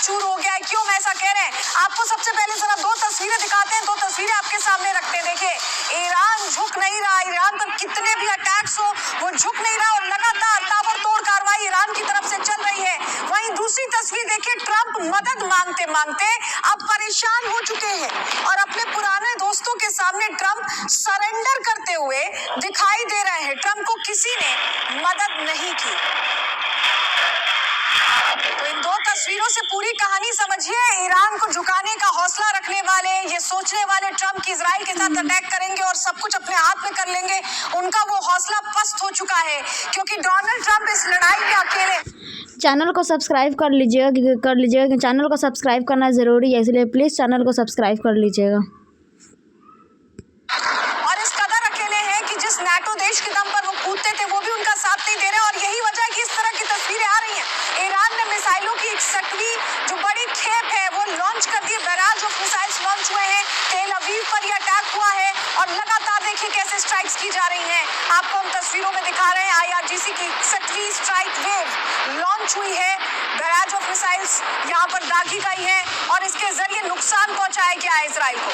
चूर हो गया है। क्यों हम ऐसा कह रहे हैं? आपको सबसे पहले जरा दो तस्वीरें दिखाते हैं, दो तस्वीरें आपके सामने रखते हैं। देखिए ईरान झुक नहीं रहा, ईरान पर कितने भी अटैक्स हो वो झुक नहीं रहा और लगातार ताबड़तोड़ कार्रवाई ईरान की तरफ से चल रही है। वहीं दूसरी तस्वीर देखिए, ट्रंप मदद मांगते मांगते अब परेशान हो चुके हैं और अपने पुराने दोस्तों के सामने ट्रंप सरेंडर करते हुए दिखाई दे रहे हैं। ट्रंप को किसी ने मदद नहीं की। तो इन दो तस्वीरों से पूरी कहानी समझिए। ईरान को झुकाने का हौसला रखने वाले, ये सोचने वाले ट्रंप की इजराइल के साथ अटैक करेंगे और सब कुछ अपने हाथ में कर लेंगे, उनका वो हौसला पस्त हो चुका है, क्योंकि डोनाल्ड ट्रंप इस लड़ाई में अकेले। चैनल को सब्सक्राइब कर लीजिएगा, चैनल को सब्सक्राइब करना ज़रूरी है, इसलिए प्लीज़ चैनल को सब्सक्राइब कर लीजिएगा। और इस कदर अकेले हैं कि जिस नाटो देश के दम पर वो कूदते थे वो भी उनका साथ नहीं दे रहे और यही वजह है कि इस तरह की तस्वीरें आ रही हैं। ईरान ने मिसाइलों की 61वीं जो बड़ी खेप है वो लॉन्च कर दी। बैराज ऑफ मिसाइल्स लॉन्च हुए हैं। तेल अवीव पर यह अटैक हुआ है और लगातार देखिए कैसे स्ट्राइक्स की जा रही हैं। आपको हम तस्वीरों में दिखा रहे हैं। IRGC की 61वीं स्ट्राइक वेव लॉन्च हुई है। बैराज ऑफ मिसाइल्स यहाँ पर दागी गई है और इसके जरिए नुकसान पहुंचाया गया है इजराइल को।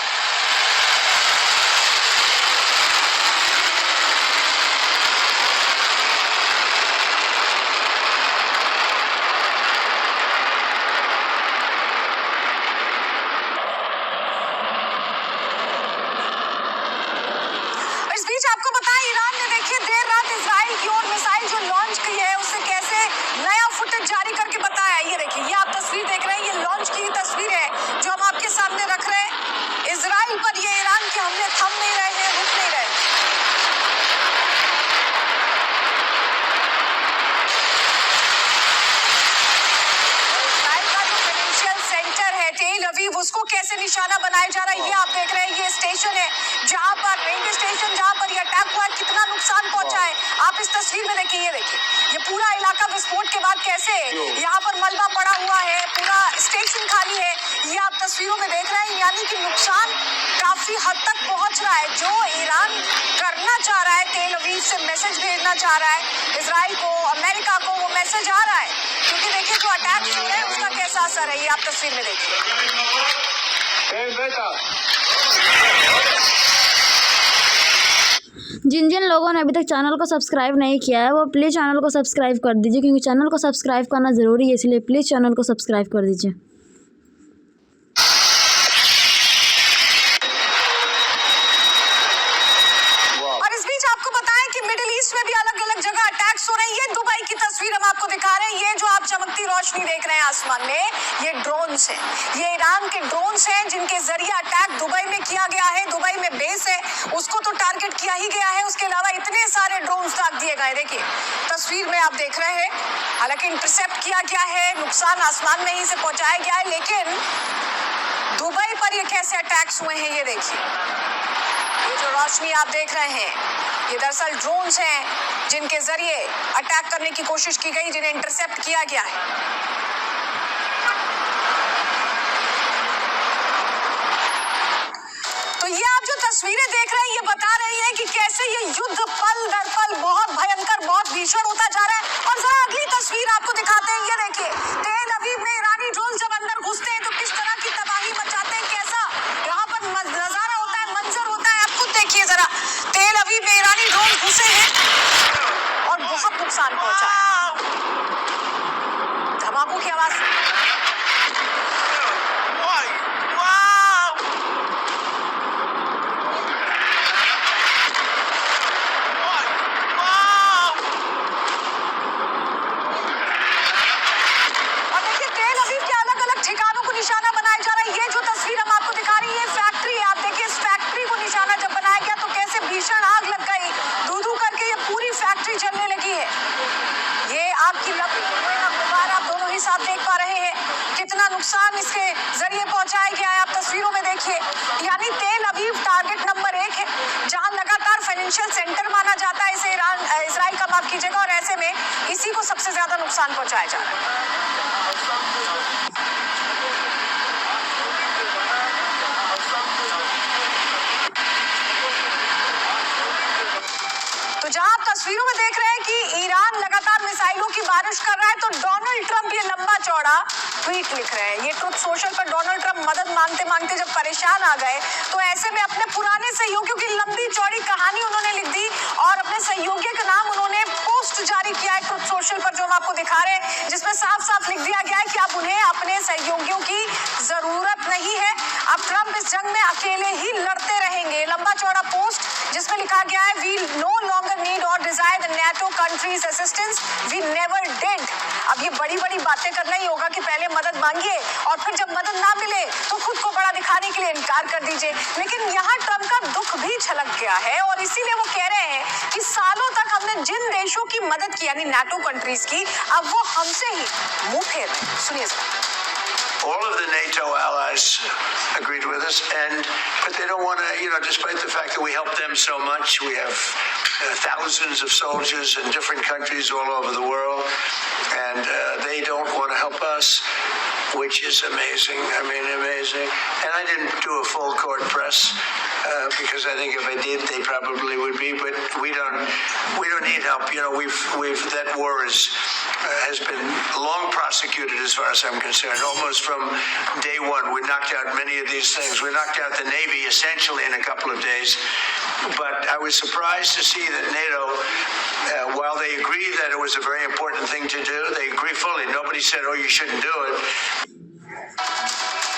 आपको बताएं, ईरान ने देखिए देर रात इजराइल की ओर मिसाइल जो लॉन्च की है उससे कैसे नया फुटेज जारी करके बताया। ये देखिए, ये आप तस्वीर देख रहे हैं, ये लॉन्च की तस्वीर है जो हम आपके सामने रख रहे हैं। इजराइल पर ये ईरान के हमले थम नहीं रहे हैं, रुक नहीं रहे। इजराइल का जो फाइनेंशियल सेंटर है तेल अवीव, उसको कैसे निशाना बनाया जा रहा है ये आप देख रहे हैं। ये स्टेशन है जहां पर, रेलवे स्टेशन जहां पर ये अटैक हुआ है, कितना नुकसान पहुंचा है आप इस तस्वीर में देखिए। ये देखिए, ये पूरा इलाका विस्फोट के बाद कैसे यहाँ पर मलबा पड़ा हुआ है, पूरा स्टेशन खाली है, ये आप तस्वीरों में देख रहे हैं। यानी कि नुकसान काफी हद तक पहुंच रहा है। जो ईरान करना चाह रहा है, तेल अवीव से मैसेज भेजना चाह रहा है इजराइल को, अमेरिका को, वो मैसेज आ रहा है। क्योंकि देखिए जो अटैक हो रहे हैं उसका कैसा असर है, ये आप तस्वीर में देखिए। जिन जिन लोगों ने अभी तक चैनल को सब्सक्राइब नहीं किया है वो प्लीज़ चैनल को सब्सक्राइब कर दीजिए, क्योंकि चैनल को सब्सक्राइब करना ज़रूरी है, इसलिए प्लीज़ चैनल को सब्सक्राइब कर दीजिए। और इस बीच आपको बताएं कि मिडिल ईस्ट में भी अलग अलग जगह अटैक्स हो रहे हैं। ये दुबई की तस्वीर हम आपको दिखा रहे हैं। ये जो आप चमकती रोशनी देख रहे हैं आसमान में, ये ड्रोन्स हैं। ये ईरान के ड्रोन्स हैं जिनके जरिए अटैक दुबई में किया गया है। दुबई में बेस है, उसको तो टारगेट किया ही गया है। उसके अलावा इतने सारे ड्रोन्स दाग दिए गए। देखिए तस्वीर में आप देख रहे हैं, हालांकि इंटरसेप्ट किया गया है, नुकसान आसमान में ही से पहुंचाया गया है, लेकिन दुबई पर ये कैसे अटैक्स हुए हैं ये देखिए। ये जो रोशनी आप देख रहे हैं ये दरअसल ड्रोन्स हैं जिनके जरिए अटैक करने की कोशिश की गई, जिन्हें इंटरसेप्ट किया गया है। तो ये आप जो तस्वीरें देख रहे हैं ये बता रही है कि कैसे ये युद्ध पल दर पल बहुत भयंकर, बहुत भीषण होता जा रहा है। और जरा अगली तस्वीर आपको दिखाते हैं। ये देखिए, तेल अवीव में ईरानी ड्रोन जब अंदर घुसते हैं तो किस तरह की तबाही मचाते हैं, कैसा यहाँ पर नजारा होता है, मंजर होता है। आप खुद देखिए जरा, तेल अवीव में ईरानी ड्रोन घुसे हैं और बहुत नुकसान पहुंचा है। धमाकों की आवाज ठिकानों को निशाना बनाया जा रहा है। ये जो तस्वीर हम आपको दिखा रही है फैक्ट्री है। आप देखिए इस फैक्ट्री को निशाना जब बनाया गया तो कैसे भीषण आग लग गई, धू-धू करके ये पूरी फैक्ट्री जलने लगी है। ये आग की लपटें का गुब्बारा आप दोनों ही साथ देख पा रहे हैं। कितना नुकसान इसके जरिए पहुंचाया गया है आप तस्वीरों में देखिए। यानी तेल अवीव टारगेट नंबर 1 है, जहां लगातार फाइनेंशियल सेंटर माना जाता है इसे इजराइल का, माफ कीजिएगा, और ऐसे में इसी को सबसे ज्यादा नुकसान पहुंचाया जा रहा है। तो जहां आप तस्वीरों में देख रहे हैं कि ईरान लगातार मिसाइलों की बारिश कर रहा है, तो डोनाल्ड ट्रंप ये लंबा चौड़ा ट्वीट लिख रहे हैं। ये ट्रुथ सोशल पर डोनाल्ड ट्रंप मदद मांगते मांगते जब परेशान आ गए तो ऐसे में अपने पुराने सहयोगियों की लंबी चौड़ी कहानी उन्होंने लिख दी और अपने सहयोगी का नाम उन्होंने पोस्ट जारी किया है ट्रुथ सोशल पर, जो हम आपको दिखा रहे हैं, जिसमें साफ साफ लिख दिया गया है कि अब उन्हें अपने सहयोगियों की जरूरत नहीं है। अब ट्रंप इस जंग में अकेले ही लड़ते रहेंगे। लंबा चौड़ा पोस्ट जिसमें लिखा गया है, we no longer need or desire the NATO countries assistance, we never did. अब ये बड़ी बड़ी बातें करना ही होगा कि पहले मदद मांगिए और फिर जब मदद ना मिले तो खुद को बड़ा दिखाने के लिए इनकार कर दीजिए। लेकिन यहाँ ट्रंप का दुख भी छलक गया है और इसीलिए वो कह रहे हैं कि सालों तक हमने जिन देशों की मदद की यानी NATO कंट्रीज की, अब वो हमसे ही मुंह फेर रहे हैं। सुनिए All of the NATO allies agreed with us, but they don't want to, despite the fact that we help them so much, we have thousands of soldiers in different countries all over the world, and they don't want to help us, which is amazing. I mean, amazing. And I didn't do a full court press because I think if I did, they probably would be. But we don't need help. That war has been long prosecuted as far as I'm concerned. Almost from day one, we knocked out many of these things. We knocked out the Navy essentially in a couple of days. But I was surprised to see that NATO, while they agree that it was a very important thing to do, they agree fully. Nobody said, oh, you shouldn't do it.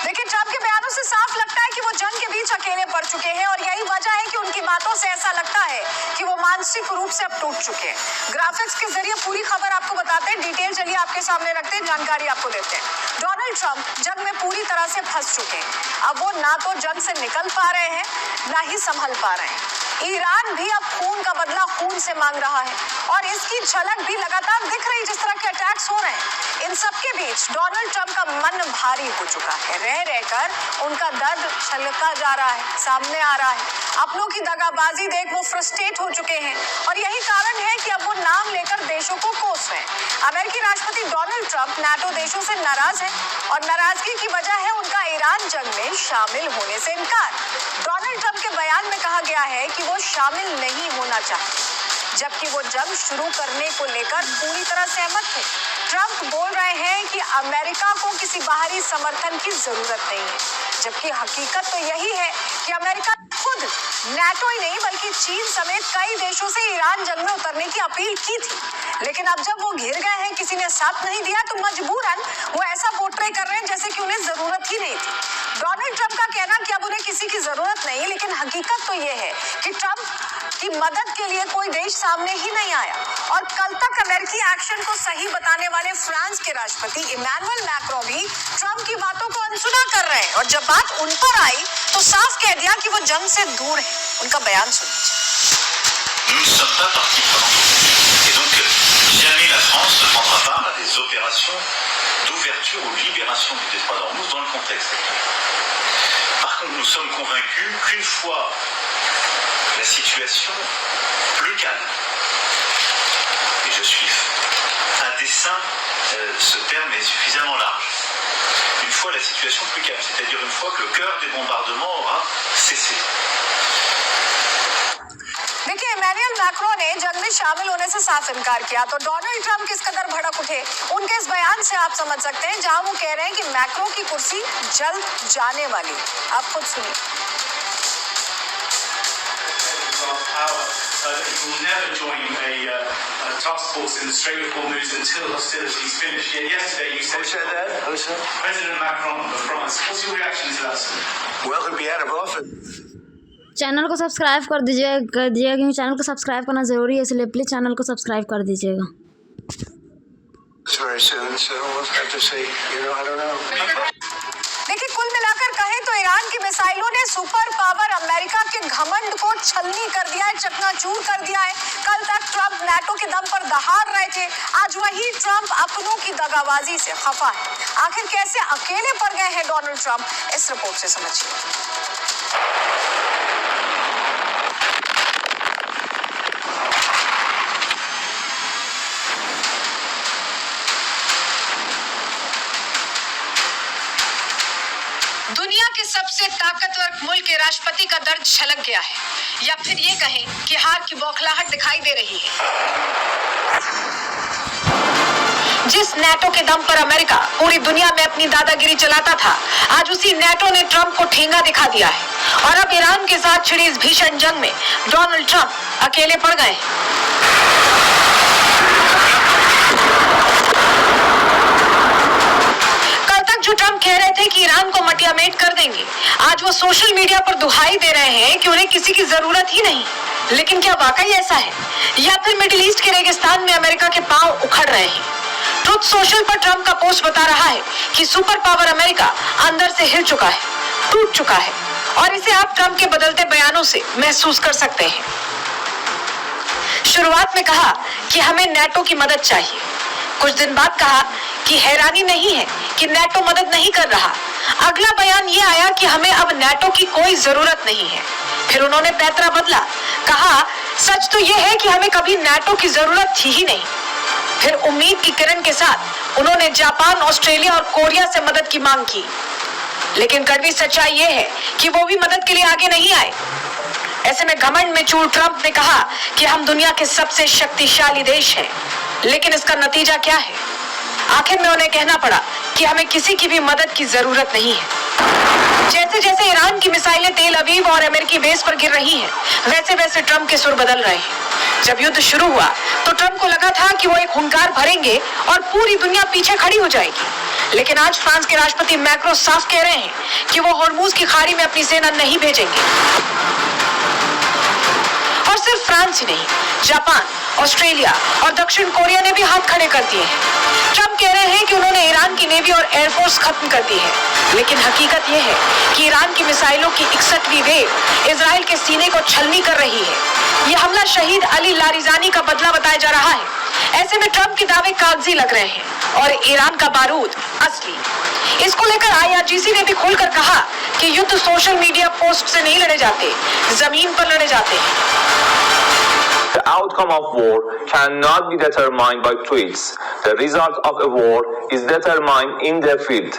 देखिए, Trump के बयानों से साफ लगता है कि वो जंग के बीच अकेले पड़ चुके हैं और यही वजह है कि उनकी बातों से ऐसा लगता है कि वो मानसिक रूप से अब टूट चुके हैं। ग्राफिक्स के जरिए पूरी खबर आपको बताते हैं, डिटेल चलिए आपके सामने रखते हैं, जानकारी आपको देते हैं। डोनाल्ड ट्रंप जंग में पूरी तरह से फंस चुके हैं। अब वो ना तो जंग से निकल पा रहे हैं, ना ही संभल पा रहे हैं। ईरान भी अब खून का बदला खून से मांग रहा है और इसकी झलक भी लगातार दिख रही जिस तरह के अटैक्स हो रहे हैं। इन सबके बीच डोनाल्ड ट्रंप का मन भारी हो चुका है। रह रहकर उनका दर्द छलका जा रहा है, सामने आ रहा है। अपनों की दगाबाजी देख वो फ्रस्ट्रेट हो चुके हैं और यही कारण है कि अब वो नाम लेकर देशों को कोस रहे हैं। अमेरिकी राष्ट्रपति डोनाल्ड ट्रंप नाटो देशों से नाराज है और नाराजगी की वजह है उनका ईरान जंग में शामिल होने से इनकार। डोनाल्ड ट्रंप के बयान में कहा गया है कि वो शामिल नहीं होना चाहते, जबकि वो जंग शुरू करने को लेकर पूरी तरह सहमत थे। ट्रंप बोल रहे हैं कि अमेरिका को किसी बाहरी समर्थन की जरूरत नहीं है, जबकि हकीकत तो यही है कि अमेरिका खुद नाटो ही नहीं बल्कि चीन समेत कई देशों से ईरान जंग में उतरने की अपील की थी। लेकिन अब जब वो घिर गए हैं, किसी ने साथ नहीं दिया, तो मजबूरन वो ऐसा पोर्ट्रे कर रहे हैं जैसे कि उन्हें जरूरत ही नहीं थी। डोनाल्ड ट्रंप का कहना कि अब उन्हें किसी की जरूरत नहीं, लेकिन हकीकत तो ये है कि ट्रंप की मदद के लिए कोई देश सामने ही नहीं आया और कल तक अमेरिकी एक्शन को सही बताने वाले फ्रांस के राष्ट्रपति इमैनुअल मैक्रों भी ट्रंप की बातों को अनसुना कर रहे हैं और जब बात उन पर आई तो साफ कह दिया कि वो जंग से दूर है। उनका बयान सुनिए। Nous ne sommes pas partie prenante et donc jamais la France ne prendra part à des opérations d'ouverture ou de libération du détroit d'Ormuz dans le contexte actuel. Par contre, nous sommes convaincus qu'une fois la situation plus calme, et je suis à dessein, ce terme est suffisamment large, une fois la situation plus calme, c'est-à-dire une fois que le cœur des bombardements aura cessé. देखिए, Emmanuel Macron ने जंग में शामिल होने से साफ इनकार किया, तो डोनाल्ड ट्रंप किस कदर भड़क उठे उनके इस बयान से आप समझ सकते हैं, जहां वो कह रहे हैं कि मैक्रो की कुर्सी जल्द जाने वाली। आप खुद सुनिए। He will never join a task force in the Strait of Hormuz until hostilities finish. Yet yesterday you said... Who said that? Who said? President Macron of France. What's your reaction to that, sir? Well, he'll be out of office. Channel को subscribe कर दीजिएगा क्योंकि channel को subscribe करना ज़रूरी है, इसलिए please channel को सब्सक्राइब कर दीजिएगा। Very soon, so we'll have to see. I don't know. देखिए, कुल मिलाकर कहें तो ईरान की मिसाइलों ने सुपर पावर अमेरिका के घमंड को छलनी कर दिया है, चकनाचूर कर दिया है। कल तक ट्रंप नाटो के दम पर दहाड़ रहे थे, आज वही ट्रंप अपनों की दगाबाजी से खफा है। आखिर कैसे अकेले पड़ गए हैं डोनाल्ड ट्रंप, इस रिपोर्ट से समझिए। दुनिया के सबसे ताकतवर मुल्क के राष्ट्रपति का दर्द छलक गया है, या फिर ये कहें कि हार की बौखलाहट दिखाई दे रही है। जिस नेटो के दम पर अमेरिका पूरी दुनिया में अपनी दादागिरी चलाता था, आज उसी नेटो ने ट्रंप को ठेंगा दिखा दिया है और अब ईरान के साथ छिड़ी इस भीषण जंग में डोनाल्ड ट्रंप अकेले पड़ गए। कल तक जो ट्रंप कह रहे थे कि ईरान को मटियामेट कर देंगे, आज वो सोशल मीडिया पर दुहाई दे रहे हैं कि उन्हें किसी की जरूरत ही नहीं। लेकिन क्या वाकई ऐसा है, या फिर मिडिल ईस्ट के रेगिस्तान में अमेरिका के पांव उखड़ रहे हैं? ट्रुथ सोशल पर ट्रंप का पोस्ट बता रहा है कि सुपर पावर अमेरिका अंदर से हिल चुका है, टूट चुका है, और इसे आप ट्रंप के बदलते बयानों से महसूस कर सकते हैं। शुरुआत में कहा कि हमें नेटो की मदद चाहिए, कुछ दिन बाद कहा कि हैरानी नहीं है कि नेटो मदद नहीं कर रहा। अगला बयान ये आया कि हमें अब नेटो की कोई जरूरत नहीं है। फिर उन्होंने पैतरा बदला, कहा सच तो ये है कि हमें कभी नेटो की जरूरत थी ही नहीं। फिर उम्मीद की किरण के साथ उन्होंने जापान, ऑस्ट्रेलिया और कोरिया से मदद की मांग की। लेकिन कड़वी सच्चाई ये है कि वो भी मदद के लिए आगे नहीं आए। ऐसे में घमंड में चूर ट्रंप ने कहा कि हम दुनिया के सबसे शक्तिशाली देश हैं। लेकिन इसका नतीजा क्या है? आखिर में उन्हें कहना पड़ा कि हमें किसी की भी मदद की जरूरत नहीं है। जैसे जैसे ईरान की मिसाइलें तेल अवीव और अमेरिकी बेस पर गिर रही हैं, वैसे वैसे ट्रंप के सुर बदल रहे हैं। जब युद्ध शुरू हुआ तो ट्रंप को लगा था कि वो एक हुंकार भरेंगे और पूरी दुनिया पीछे खड़ी हो जाएगी। लेकिन आज फ्रांस के राष्ट्रपति मैक्रो साफ कह रहे हैं कि वो हॉर्मूज की खाड़ी में अपनी सेना नहीं भेजेंगे। और सिर्फ फ्रांस ही नहीं, जापान, ऑस्ट्रेलिया और दक्षिण कोरिया ने भी हाथ खड़े कर दिए हैं। ट्रंप कह रहे हैं कि उन्होंने ईरान की नेवी और एयरफोर्स खत्म कर दी है। लेकिन हकीकत यह है कि ईरान की मिसाइलों की 61वीं वेव इजराइल के सीने को छलनी कर रही है। यह हमला शहीद अली लारिजानी का बदला बताया जा रहा है। ऐसे में ट्रंप के दावे कागजी लग रहे हैं और ईरान का बारूद असली। इसको लेकर IRGC ने भी खुलकर कहा कि युद्ध सोशल मीडिया पोस्ट से नहीं लड़े जाते, जमीन पर लड़े जाते हैं। The outcome of war cannot be determined by tweets. The result of a war is determined in the field,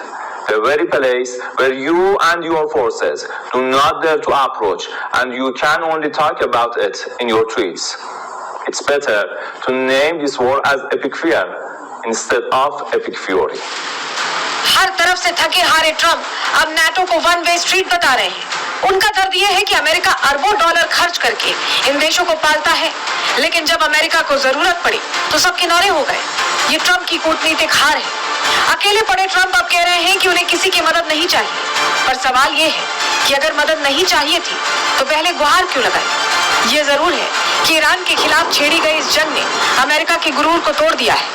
the very place where you and your forces do not dare to approach, and you can only talk about it in your tweets. It's better to name this war as epic fear instead of epic fury. हर तरफ से थके हारे Trump अब NATO को one way street बता रहे हैं। उनका दर्द यह है कि अमेरिका अरबों डॉलर खर्च करके इन देशों को पालता है, लेकिन जब अमेरिका को जरूरत पड़ी तो सब किनारे हो गए। ये ट्रंप की कूटनीतिक हार है। अकेले पड़े ट्रंप अब कह रहे हैं कि उन्हें किसी की मदद नहीं चाहिए। पर सवाल ये है कि अगर मदद नहीं चाहिए थी तो पहले गुहार क्यों लगाई? ये जरूर है कि ईरान के खिलाफ छेड़ी गई इस जंग ने अमेरिका के गुरूर को तोड़ दिया है,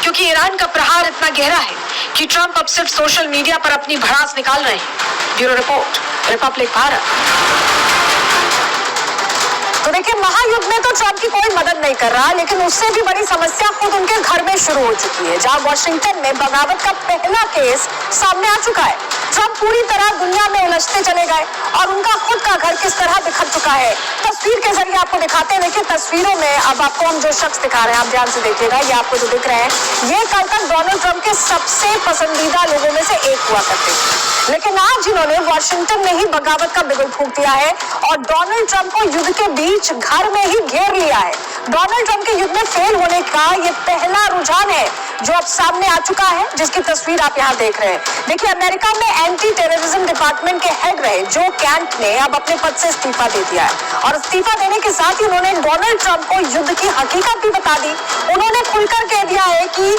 क्योंकि ईरान का प्रहार इतना गहरा है कि ट्रंप अब सिर्फ सोशल मीडिया पर अपनी भड़ास निकाल रहे हैं। Bureau report, Republic Bharat. तो देखिए, महायुद्ध में तो ट्रंप की कोई मदद नहीं कर रहा, लेकिन उससे भी बड़ी समस्या खुद उनके घर में शुरू हो चुकी है, जहां वॉशिंगटन में बगावत का पहला केस सामने आ चुका है। ट्रंप पूरी तरह दुनिया में उलझते चले गए और उनका खुद का घर किस तरह बिखर चुका है, तस्वीर के जरिए आपको दिखाते हैं। देखिए तस्वीरों में अब आपको हम जो शख्स दिखा रहे हैं, आप ध्यान से देखिएगा, ये आपको जो दिख रहे हैं, ये कल तक डोनाल्ड ट्रंप के सबसे पसंदीदा लोगों में से एक हुआ करते थे। लेकिन आज इन्होंने वॉशिंगटन में ही बगावत का बिगुल फूंक दिया है और डोनाल्ड ट्रंप को युद्ध के बीच घर में ही घेर लिया है। डोनाल्ड ट्रंप के युद्ध में फेल होने का ये पहला रुझान है जो अब सामने आ चुका है, जिसकी तस्वीर आप यहाँ देख रहे हैं। देखिए, अमेरिका में एंटी टेररिज्म डिपार्टमेंट के हेड रहे जो कैंट ने अब अपने पद से इस्तीफा दे दिया है और इस्तीफा देने के साथ ही उन्होंने डोनाल्ड ट्रंप को युद्ध की हकीकत भी बता दी। उन्होंने खुलकर कह दिया है कि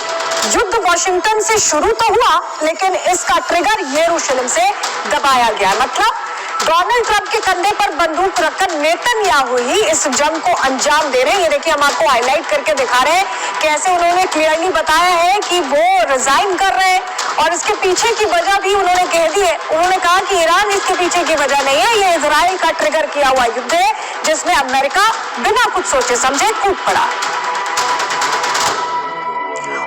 युद्ध वॉशिंगटन से शुरू तो हुआ, लेकिन इसका ट्रिगर यरूशलेम से दबाया गया। मतलब डोनाल्ड ट्रंप के कंधे पर बंदूक रखकर नेतन्याहू ही इस जंग को अंजाम दे रहे हैं। ये देखिए, हम आपको हाईलाइट करके दिखा रहे हैं कैसे उन्होंने क्लियरली बताया है कि वो रिजाइन कर रहे हैं और इसके पीछे की वजह भी उन्होंने कह दी है। उन्होंने कहा कि ईरान इसके पीछे की वजह नहीं है, ये इजराइल का ट्रिगर किया हुआ युद्ध है जिसमें अमेरिका बिना कुछ सोचे समझे कूद पड़ा।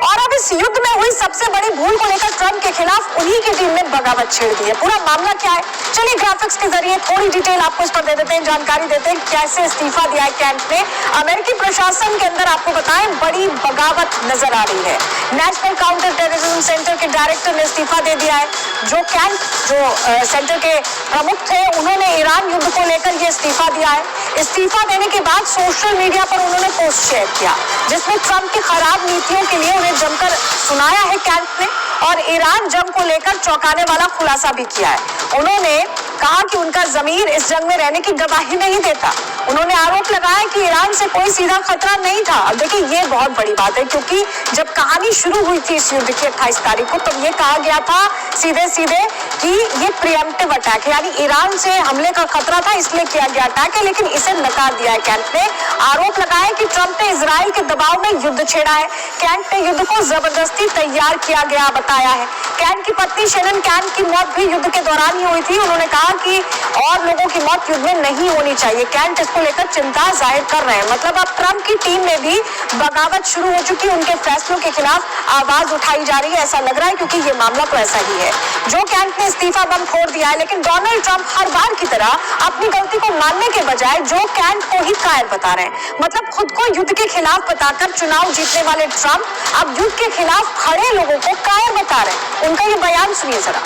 और अब इस युद्ध में हुई सबसे बड़ी भूल को लेकर ट्रंप के खिलाफ उन्हीं की टीम ने बगावत छेड़ दी है। पूरा मामला क्या है, चलिए ग्राफिक्स के जरिए थोड़ी डिटेल आपको इस पर दे देते हैं, जानकारी देते हैं कैसे इस्तीफा दिया है कैंट ने। अमेरिकी प्रशासन के अंदर आपको बताएं बड़ी बगावत नजर आ रही है। नेशनल काउंटर टेररिज्म सेंटर के डायरेक्टर ने इस्तीफा दे दिया है। जो कैंट जो सेंटर के प्रमुख थे, उन्होंने ईरान युद्ध को लेकर ये इस्तीफा दिया है। इस्तीफा देने के बाद सोशल मीडिया पर उन्होंने पोस्ट शेयर किया जिसमें ट्रंप की खराब नीतियों के लिए उन्हें जमकर सुनाया है कैंप ने और ईरान जंग को लेकर चौंकाने वाला खुलासा भी किया है। उन्होंने कहा कि उनका ज़मीर इस जंग में रहने की गवाही नहीं देता। उन्होंने आरोप लगाया कि ईरान से कोई सीधा खतरा नहीं था। अब देखिए ये बहुत बड़ी बात है, क्योंकि जब कहानी शुरू हुई थी इस युद्ध की 28 तारीख को, तब ये कहा गया था सीधे सीधे कि ये प्रिएम्प्टिव अटैक है, यानी ईरान से हमले का खतरा था इसलिए किया गया अटैक है, लेकिन इसे नकार दिया है कैंप ने। आरोप लगाया कि ट्रंप ने इजराइल के दबाव में युद्ध छेड़ा है। कैंप ने युद्ध को जबरदस्ती तैयार किया गया बताया है। कैंप की पत्नी शेनन कैंप की मौत भी युद्ध के दौरान ही हुई थी। उन्होंने कहा कि और लोगों की मौत युद्ध में नहीं होनी चाहिए। कैंप इसको लेकर चिंता जाहिर कर रहे हैं। मतलब अब ट्रंप की टीम में भी बगावत शुरू हो चुकी है, उनके फैसलों के खिलाफ आवाज उठाई जा रही है, ऐसा लग रहा है, क्योंकि ये मामला तो ऐसा ही है। जो कैंप ने इस्तीफा बम फोड़ दिया है, लेकिन डोनाल्ड ट्रंप हर बार की तरह अपनी गलती को मानने के बजाय जो कैंप को ही कायर बता रहे हैं। मतलब खुद को युद्ध के खिलाफ बताकर चुनाव जीतने वाले ट्रंप अब युद्ध के खिलाफ खड़े लोगों को कायर बता रहे हैं। उनका ये बयान सुनिए जरा।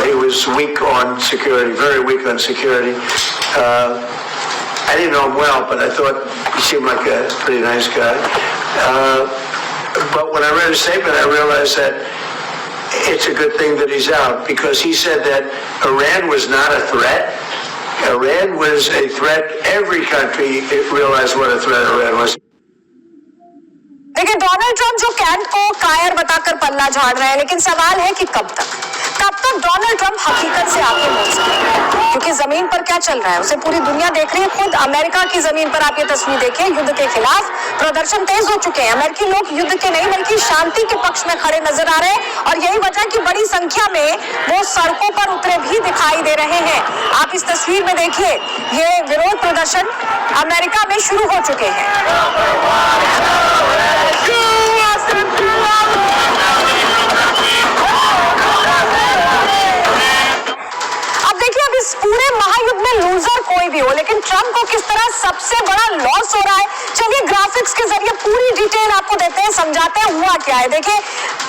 He was weak on security, very weak on security. I didn't know him well, but I thought he seemed like a pretty nice guy. But when I read his statement, I realized that it's a good thing that he's out, because he said that Iran was not a threat. Iran was a threat. Every country realized what a threat Iran was. देखिए Donald Trump जो camp को कायर बताकर पल्ला झाड़ रहे हैं, लेकिन सवाल है कि कब तक डोनाल्ड ट्रंप हकीकत से आगे बढ़ सकेंगे, क्योंकि जमीन पर क्या चल रहा है उसे पूरी दुनिया देख रही है। खुद अमेरिका की जमीन पर आप ये तस्वीर देखिए, युद्ध के खिलाफ प्रदर्शन तेज हो चुके हैं। अमेरिकी लोग युद्ध के नहीं बल्कि शांति के पक्ष में खड़े नजर आ रहे हैं, और यही वजह कि बड़ी संख्या में वो सड़कों पर उतरे भी दिखाई दे रहे हैं। आप इस तस्वीर में देखिए, ये विरोध प्रदर्शन अमेरिका में शुरू हो चुके हैं। पूरे महायुद्ध में लूजर कोई भी हो, लेकिन ट्रंप को किस तरह सबसे बड़ा लॉस हो रहा है, चलिए ग्राफिक्स के जरिए पूरी डिटेल आपको देते हैं, समझाते हैं हुआ क्या है। देखिए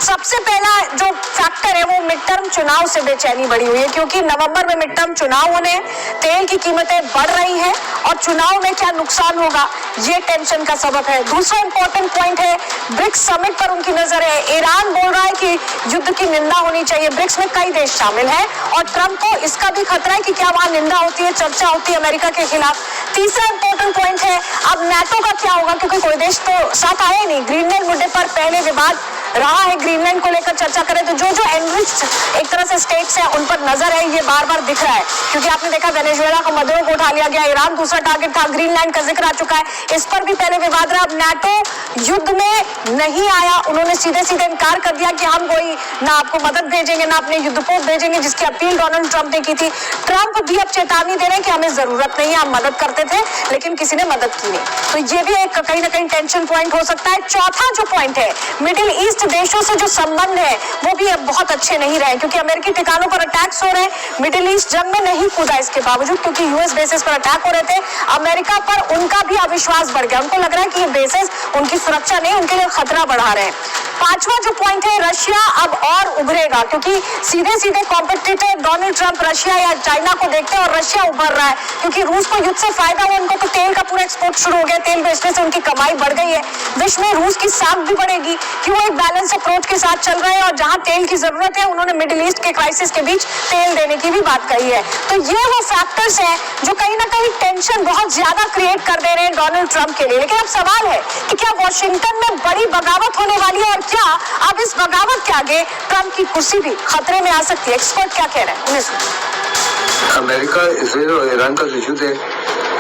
सबसे पहला जो फैक्टर है वो मिड टर्म चुनाव से बेचैनी बढ़ी हुई है, क्योंकि नवंबर में मिड टर्म चुनाव होने, तेल की कीमतें बढ़ रही हैं और चुनाव में क्या नुकसान होगा ये टेंशन का सबब है। दूसरा इंपॉर्टेंट पॉइंट है, ब्रिक्स समिट पर उनकी नजर है। ईरान बोल रहा है कि युद्ध की निंदा होनी चाहिए। ब्रिक्स में कई देश शामिल हैं और ट्रंप को इसका भी खतरा है कि क्या वहां निंदा होती है, चर्चा होती है अमेरिका के खिलाफ। तीसरा इंपॉर्टेंट पॉइंट है अब नाटो का क्या होगा, क्योंकि कोई देश तो साथ आया नहीं। ग्रीनलैंड मुद्दे पर पहले विवाद रहा है, ग्रीनलैंड को लेकर चर्चा करें तो जो एनरिच्ड एक तरह से स्टेट्स हैं उन पर नजर है, ये बार बार दिख रहा है, क्योंकि आपने देखा वेनेजुएला को मदुरो को उठा लिया गया, ईरान दूसरा टारगेट था, ग्रीनलैंड का जिक्र आ चुका है, इस पर भी पहले विवाद रहा। अब नाटो युद्ध में नहीं आया, उन्होंने सीधे सीधे इनकार कर दिया कि हम कोई ना आपको मदद भेजेंगे ना अपने युद्धपोत भेजेंगे, जिसकी अपील डोनाल्ड ट्रंप ने की थी। ट्रंप भी अब चेतावनी दे रहे हैं कि हमें जरूरत नहीं है, हम मदद करते थे लेकिन किसी ने मदद की नहीं, तो ये भी एक कहीं ना कहीं टेंशन पॉइंट हो सकता है। चौथा जो पॉइंट है, मिडिल ईस्ट देशों से जो संबंध है वो भी अब बहुत अच्छे नहीं रहे, क्योंकि अमेरिकी ठिकानों पर अटैक्स हो रहे हैं। मिडिल ईस्ट जंग में नहीं कूदा इसके बावजूद, क्योंकि यूएस बेसिस पर अटैक हो रहे थे। अमेरिका पर उनका भी अविश्वास बढ़ गया, उनको लग रहा है कि ये बेसिस उनकी सुरक्षा नहीं, उनके लिए खतरा बढ़ा रहे हैं। पांचवा जो पॉइंट है, रशिया अब और उभरेगा, क्योंकि सीधे सीधे कॉम्पिटिटर डोनाल्ड ट्रंप रशिया या चाइना को देखते हैं और रशिया उभर रहा है, क्योंकि रूस को युद्ध से फायदा हुआ, उनको तो तेल का पूरा एक्सपोर्ट शुरू हो गया, तेल बेचने से उनकी कमाई बढ़ गई है। विश्व में रूस की साख भी बढ़ेगी कि वो एक बैलेंस अप्रोच के साथ चल रहे हैं, और जहां तेल की जरूरत है उन्होंने मिडिल ईस्ट के क्राइसिस के बीच तेल देने की भी बात कही है। तो ये वो फैक्टर्स हैं जो कहीं ना कहीं टेंशन बहुत ज्यादा क्रिएट कर दे रहे हैं डोनाल्ड ट्रंप के लिए। लेकिन अब सवाल है कि क्या वॉशिंगटन में बड़ी बगावत होने वाली है, और क्या अब इस बगावत के आगे ट्रंप की कुर्सी भी खतरे में आ सकती है? एक्सपर्ट क्या कह रहे हैं, उन्हें सुनिए। अमेरिका, इजराइल और ईरान का जो युद्ध है,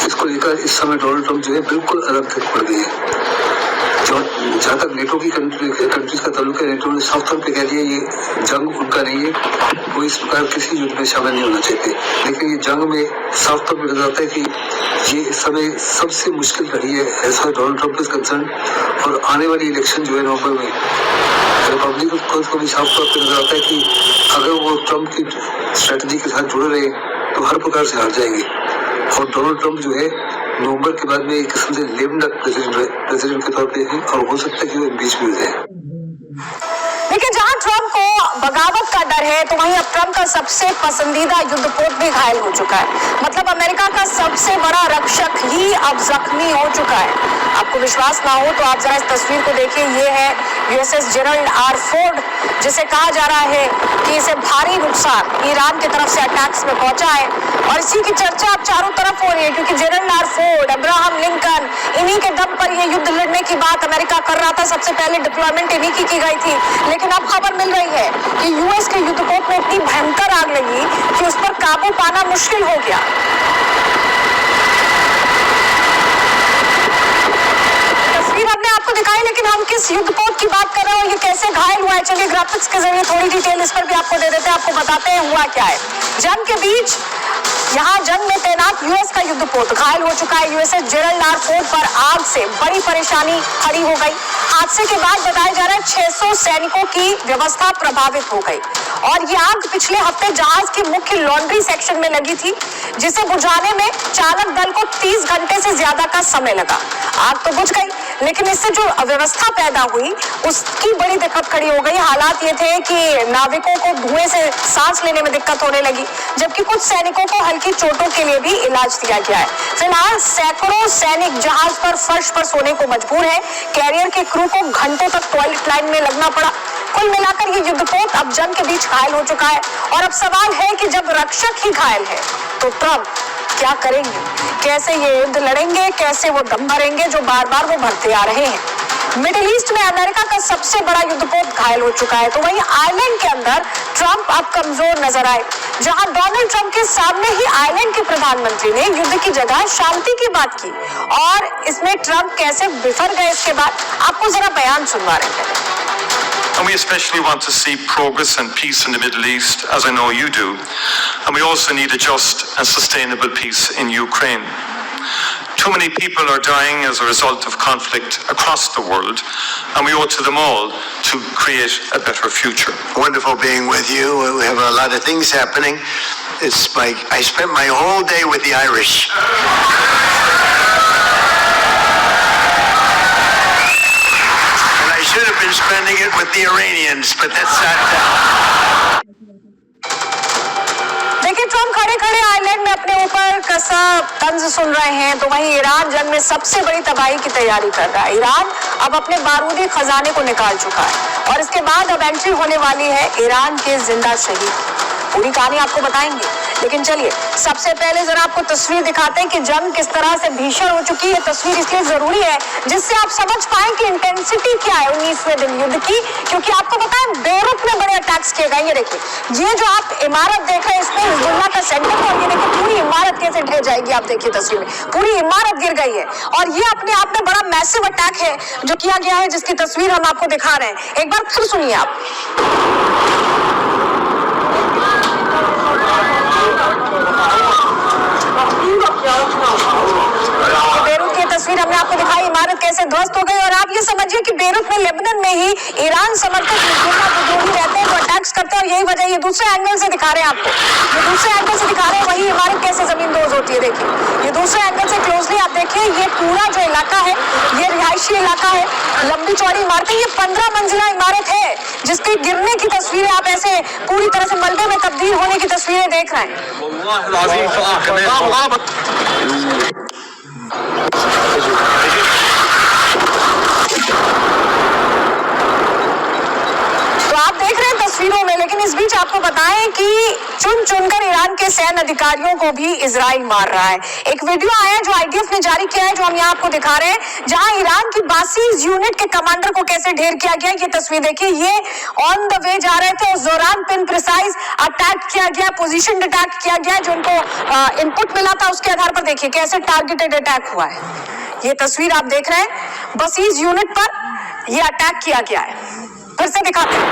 इसको लेकर इस समय डोनाल्ड ट्रंप जो है बिल्कुल अलग दिख पड़ गई है। जहाँ तक नेटो की कंट्रीज का ताल्लुक है, नेटो ने साफ तौर पे कह दिया ये जंग उनका नहीं है, वो इस प्रकार किसी युद्ध में शामिल नहीं होना चाहते। लेकिन ये जंग में साफ तौर पर नजर आता है कि ये इस समय सबसे मुश्किल घड़ी है ऐसा डोनाल्ड ट्रंप इज कंसर्न। और आने वाली इलेक्शन जो है नवंबर में, रिपब्लिकन को भी साफ तौर पर नजर आता है कि अगर वो ट्रंप की स्ट्रेटेजी के साथ जुड़े रहे तो हर प्रकार से हार जाएंगे। और डोनाल्ड ट्रंप जो है नवंबर के बाद में एक किस्म से लेम डक प्रेसिडेंट के तौर पे है, और हो सकता है कि वो इम्पीच भी हो जाए। लेकिन जहां ट्रंप को बगावत का डर है, तो वहीं अब ट्रंप का सबसे पसंदीदा युद्धपोत भी घायल हो चुका है। मतलब अमेरिका का सबसे बड़ा रक्षक ही अब जख्मी हो चुका है। आपको विश्वास ना हो तो आप जरा इस तस्वीर को देखिए। ये है यूएसएस जेरल्ड आर फोर्ड, जिसे कहा जा रहा है कि इसे भारी नुकसान ईरान की तरफ से अटैक्स में पहुंचा है, और इसी की चर्चा अब चारों तरफ हो रही है, क्योंकि Gerald R Ford, Abraham Lincoln, इन्हीं के दम पर यह युद्ध लड़ने की बात अमेरिका कर रहा था। सबसे पहले डिप्लॉयमेंट इन्हीं की गई थी, लेकिन अब खबर मिल रही है कि यूएस के युद्धपोत में इतनी भयंकर आग लगी कि उस पर काबू पाना मुश्किल हो गया। तस्वीर हमने आपको दिखाई, लेकिन हम किस युद्धपोत की बात कर रहे हैं, ये कैसे घायल हुआ है, चलिए ग्राफिक्स के जरिए थोड़ी डिटेल इस पर भी आपको दे देते हैं, आपको बताते हैं हुआ क्या है। जंग के बीच यहाँ जंग में तैनात यूएस का युद्धपोत घायल हो चुका है। यूएसएस जेरल्ड आर फोर्ड पर आग से बड़ी परेशानी खड़ी हो गई। हादसे के बाद बताया जा रहा है 600 सैनिकों की व्यवस्था प्रभावित हो गई, और ये आग पिछले हफ्ते जहाज के मुख्य लॉन्ड्री सेक्शन में लगी थी, जिसे बुझाने में चालक दल को 30 घंटे से ज्यादा का समय लगा। आग तो बुझ गई, लेकिन इससे जो अव्यवस्था पैदा हुई उसकी बड़ी दिक्कत खड़ी हो गई। हालात ये थे कि नाविकों को धुएं से सांस लेने में दिक्कत होने लगी, जबकि कुछ सैनिकों को हल्की चोटों के लिए भी इलाज दिया गया है। फिलहाल सैकड़ों सैनिक जहाज पर फर्श पर सोने को मजबूर है। कैरियर के क्रू को घंटों तक टॉयलेट लाइन में लगना पड़ा। कुल मिलाकर ये युद्धपोत अब जंग के बीच घायल हो चुका है, और अब सवाल है कि जब रक्षक ही घायल है तो ट्रंप क्या करेंगे, कैसे ये युद्ध लड़ेंगे, कैसे वो दम भरेंगे जो बार बार वो भरते आ रहे हैं। मिडिल ईस्ट में अमेरिका का सबसे बड़ा युद्धपोत घायल हो चुका है, तो वहीं आयरलैंड के अंदर ट्रंप अब कमजोर नजर आए। जहां डोनाल्ड ट्रंप के सामने ही आयरलैंड के प्रधानमंत्री ने युद्ध की जगह शांति की बात की, और इसमें ट्रंप कैसे बिफर गए इसके बाद आपको जरा बयान सुनवा रहे हैं। And we especially want to see progress and peace in the Middle East, as I know you do. And we also need a just and sustainable peace in Ukraine. Too many people are dying as a result of conflict across the world, and we owe it to them all to create a better future. Wonderful being with you. We have a lot of things happening. I spent my whole day with the Irish. I should have been spending it with the Iranians, but that's not देखिए, Trump खड़े खड़े Ireland में अपने ऊपर कसा तंज सुन रहे हैं, तो वहीं ईरान जंग में सबसे बड़ी तबाही की तैयारी कर रहा है। ईरान अब अपने बारूदी खजाने को निकाल चुका है, और इसके बाद अब एंट्री होने वाली है ईरान के जिंदा शहीद। पूरी कहानी आपको बताएंगे, लेकिन चलिए सबसे पहले जरा आपको तस्वीर दिखाते हैं कि जंग किस तरह से भीषण हो चुकी है। तस्वीर इसलिए जरूरी है जिससे आप समझ पाएं कि इंटेंसिटी क्या है 19वें दिन युद्ध की, क्योंकि आपको बताएं बेरूत में बड़े अटैक्स किए गए। ये देखिए, ये जो आप इमारत देख रहे हैं इसमें हिजबुल्लाह का सेंटर है, और ये देखिए पूरी इमारत कैसे ढह जाएगी। आप देखिए तस्वीर में पूरी इमारत गिर गई है, और ये अपने आप में बड़ा मैसिव अटैक है जो किया गया है, जिसकी तस्वीर हम आपको दिखा रहे हैं। एक बार फिर सुनिए आप। बेरूत की तस्वीर हमने आपको दिखाई, इमारत कैसे ध्वस्त हो गई, और आप ये समझिए कि बेरूत में लेबनान में ही ईरान समर्थक विद्रोही रहते हैं, वो अटैक्स करते हैं, और यही वजह। ये दूसरे एंगल से दिखा रहे हैं आपको, ये दूसरे एंगल से दिखा रहे हैं वही इमारत कैसे जमीन दोज होती है। देखिए, ये दूसरे एंगल से क्लोजली आप देखिए, ये पूरा जो इलाका है ये रिहायशी इलाका है, लंबी चौड़ी इमारतें। ये 15 मंजिला इमारत है जिसके गिरने की तस्वीरें आप ऐसे पूरी तरह से मलबे में तब्दील होने की तस्वीरें देख रहे हैं। तो आप देख रहे हैं तस्वीरों में, लेकिन इस बीच आपको बताएं कि चुन चुनकर ईरान के सैन्य अधिकारियों को भी इजराइल मार रहा है। एक वीडियो आया जो आईडीएफ ने जारी किया है, जो हम यहाँ आपको दिखा रहे हैं, जहां ईरान की 32 यूनिट के कमांडर को कैसे ढेर किया गया। ये तस्वीर देखिए, ये ऑन द वे जा रहे थे, उस दौरान पिन प्रिसाइज अटैक किया गया, पोजीशन अटैक किया गया, जो उनको इनपुट मिला था उसके आधार पर देखिए कैसे टारगेटेड अटैक हुआ है। ये तस्वीर आप देख रहे हैं, 32 यूनिट पर यह अटैक किया गया है। फिर से दिखाते हैं,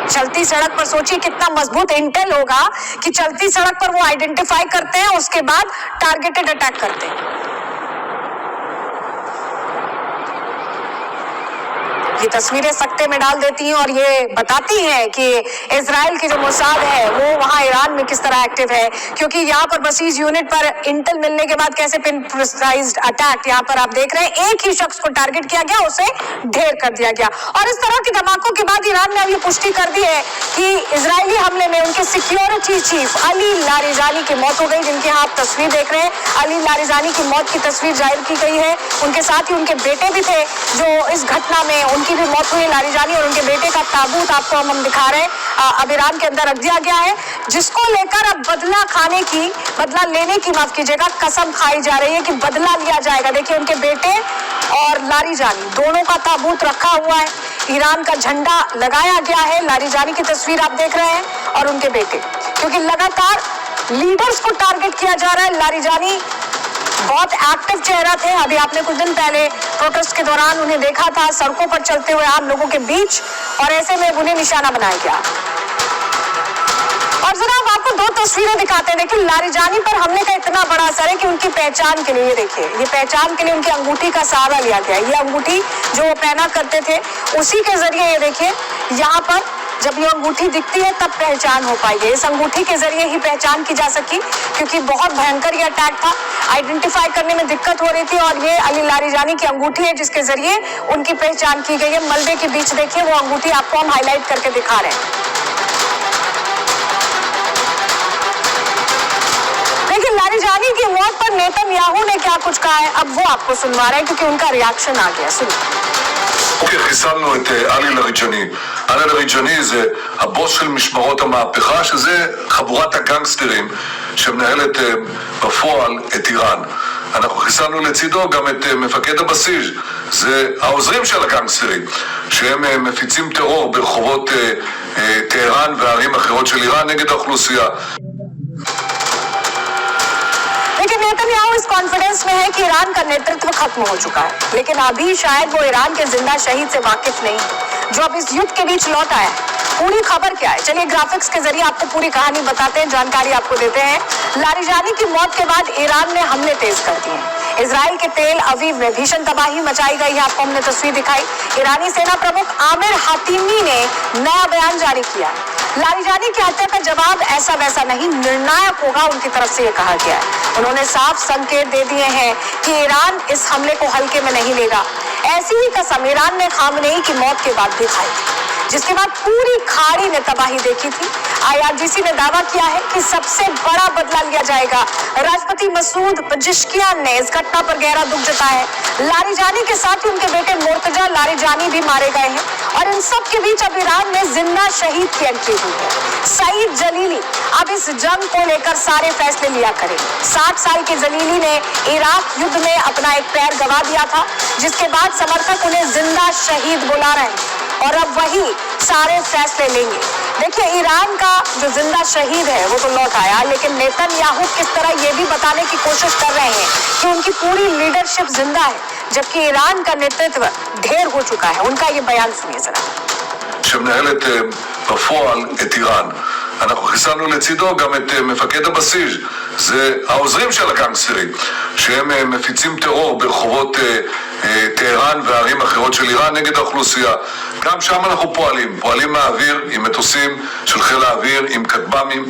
चलती सड़क पर सोचिए कितना मजबूत इंटेल होगा कि चलती सड़क पर वो आइडेंटिफाई करते हैं, उसके बाद टारगेटेड अटैक करते हैं। ये तस्वीरें सख्ते में डाल देती हैं और ये बताती हैं कि इजराइल की जो मोसाद है वो वहां ईरान में किस तरह एक्टिव है, क्योंकि यहाँ पर बसीज यूनिट पर इंटेल मिलने के बाद कैसे पिन प्रिसाइज्ड अटैक यहाँ पर आप देख रहे हैं, एक ही शख्स को टारगेट किया गया, उसे ढेर कर दिया गया। और इस तरह के धमाकों के बाद ईरान ने अब ये पुष्टि कर दी है कि इजरायली हमले में उनके सिक्योरिटी चीफ अली लारिजानी की मौत हो गई, जिनकी आप तस्वीर देख रहे हैं। अली लारिजानी की मौत की तस्वीर जाहिर की गई है। उनके साथ ही उनके बेटे भी थे जो इस घटना में उनकी भी मौत हुई। लारिजानी और उनके बेटे का ताबूत आपको हम दिखा रहे हैं, अब ईरान के अंदर रख दिया गया है, जिसको लेकर अब बदला लेने की माफ कीजिएगा कसम खाई जा रही है कि बदला लिया जाएगा। देखिए उनके बेटे और लारिजानी दोनों का ताबूत रखा हुआ है, ईरान का झंडा लगाया गया है। लारिजानी की तस्वीर आप देख रहे हैं और उनके बेटे, क्योंकि लगातार लीडर्स को टारगेट किया जा रहा है। लारिजानी बहुत एक्टिव चेहरा थे, अभी आपने कुछ दिन पहले प्रोटेस्ट के दौरान उन्हें देखा था सड़कों पर चलते हुए आम लोगों के बीच, और ऐसे में उन्हें निशाना बनाया गया। और जरा आपको दो तस्वीरें दिखाते हैं। देखिए लारिजानी पर हमले का इतना बड़ा असर है कि उनकी पहचान के लिए, देखिए ये पहचान के लिए उनकी अंगूठी का सहारा लिया गया। ये अंगूठी जो वो पहना करते थे उसी के जरिए, ये देखिए यहाँ पर जब ये अंगूठी दिखती है तब पहचान हो पाई है। इस अंगूठी के जरिए ही पहचान की जा सकी, क्योंकि बहुत भयंकर ये अटैक था, आइडेंटिफाई करने में दिक्कत हो रही थी। और ये अली लारिजानी की अंगूठी है जिसके जरिए उनकी पहचान की गई है। मलबे के बीच देखिए वो अंगूठी आपको हम हाईलाइट करके दिखा रहे हैं। देखिए लारिजानी की मौत पर नेतन्याहू ने क्या कुछ कहा है, अब वो आपको सुनवा रहे हैं क्योंकि उनका रिएक्शन आ गया। सुनिए। חיסלנו את עלי לאריג'אני. עלי לאריג'אני זה הבוס של משמרות המהפכה, שזה חבורת הגנגסטרים שמנהלת בפועל את איראן. אנחנו חיסלנו לצידו גם את מפקד הבסיס, זה העוזרים של הגנגסטרים, שהם מפיצים טרור ברחובות טהרן וערים אחרות של איראן נגד האוכלוסייה. लेकिन नेतन्याहू इस कॉन्फिडेंस में है कि ईरान का नेतृत्व खत्म हो चुका है, लेकिन अभी शायद वो ईरान के जिंदा शहीद से वाकिफ नहीं है जो अब इस युद्ध के बीच लौट आया है। पूरी खबर क्या है, चलिए ग्राफिक्स के जरिए आपको पूरी कहानी बताते हैं, जानकारी आपको देते हैं। लारिजानी की मौत के बाद ईरान ने हमले तेज कर दिए। इजराइल के तेल अवीव में भीषण तबाही मचाई गई है, आपको हमने तस्वीर दिखाई। ईरानी सेना प्रमुख आमिर हातिमी ने नया बयान जारी किया है। लारिजानी की हत्या का जवाब ऐसा वैसा नहीं, निर्णायक होगा, उनकी तरफ से ये कहा गया है। उन्होंने साफ संकेत दे दिए हैं कि ईरान इस हमले को हल्के में नहीं लेगा। ऐसी ही कसम ईरान ने खामनेई की मौत के बाद भी खाई थी, जिसके बाद पूरी खाड़ी ने तबाही देखी थी। IRGC ने दावा किया है कि सबसे बड़ा बदला लिया जाएगा। राष्ट्रपति मसूद पजिश्कियान ने इस घटना पर गहरा दुख जताया है। लारिजानी के साथ ही उनके बेटे मुर्तजा लारिजानी भी मारे गए हैं, और इन सब के बीच अब ईरान में जिंदा शहीद की एंट्री हुई है। सईद जलीली अब इस जंग को लेकर सारे फैसले लिया करेंगे। 60 साल के जलीली ने इराक युद्ध में अपना एक पैर गंवा दिया था, जिसके बाद समर्थक उन्हें जिंदा शहीद बुला रहे हैं, और अब वही सारे फैसले लेंगे। देखिए ईरान का जो जिंदा शहीद है वो तो लौट आया, लेकिन नेतन्याहू किस तरह ये भी बताने की कोशिश कर रहे हैं कि उनकी पूरी लीडरशिप जिंदा है, जबकि ईरान का नेतृत्व ढेर हो चुका है। उनका ये बयान सुनिए जरा। שמנהלת בפועל את איראן. אנחנו חיסלנו לצידו גם את מפקד הבסיס, זה העוזרים של הגנגסטרים, שהם מפיצים טרור ברחובות טהרן וערים אחרות של איראן נגד האוכלוסייה. גם שם אנחנו פועלים מהאוויר עם מטוסים של חיל האוויר, עם כטב"מים.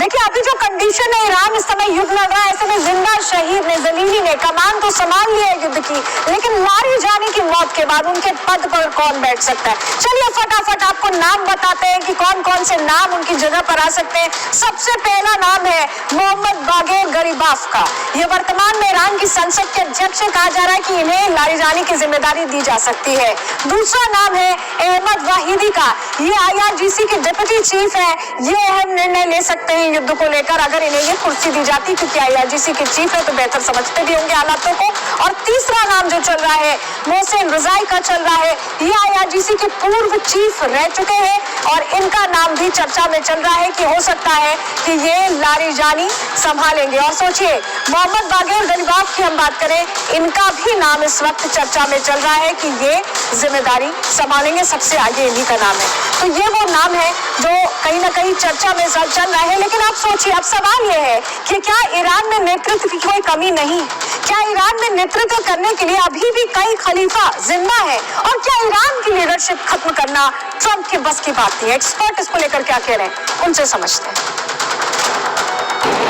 देखिए अभी जो कंडीशन है, ईरान इस समय युद्ध लड़ रहा है, ऐसे में जिंदा शहीद ने, जलीली ने कमान तो संभाल लिया है युद्ध की, लेकिन लारिजानी की मौत के बाद उनके पद पर कौन बैठ सकता है। चलिए फटाफट आपको नाम बताते हैं कि कौन कौन से नाम उनकी जगह पर आ सकते हैं। सबसे पहला नाम है मोहम्मद बागेर गरीबाफ का। ये वर्तमान में ईरान की संसद के अध्यक्ष कहा जा रहा है कि इन्हें लारिजानी की जिम्मेदारी दी जा सकती है। दूसरा नाम है अहमद वाहिदी का। ये IRGC के डिप्टी चीफ है, ये अहम निर्णय ले सकते हैं युद्ध को लेकर अगर इन्हें ये कुर्सी दी जाती, क्योंकि IRGC के चीफ है तो बेहतर समझते भी होंगे हालातों को। और तीसरा नाम जो चल रहा है मोहसिन रजाई का चल रहा है, ये IRGC के पूर्व चीफ रह चुके हैं, और इनका नाम भी चर्चा में चल रहा है कि हो सकता है कि ये लारिजानी संभालेंगे। और सोचिए मोहम्मद बागेर गरीबाफ की हम बात करें, इनका भी नाम इस वक्त चर्चा में चल रहा है कि ये जिम्मेदारी संभालेंगे, सबसे आगे इन्हीं का नाम है। तो ये वो नाम है जो कहीं ना कहीं चर्चा में चल रहा है। लेकिन आप सोचिए, अब सवाल ये है कि क्या ईरान में नेतृत्व की कोई कमी नहीं, क्या ईरान में नेतृत्व करने के लिए अभी भी कई खलीफा जिंदा है? और क्या ईरान की लीडरशिप खत्म करना ट्रंप के बस की बात नहीं है? एक्सपर्ट इसको लेकर क्या कह रहे हैं, उनसे समझते हैं।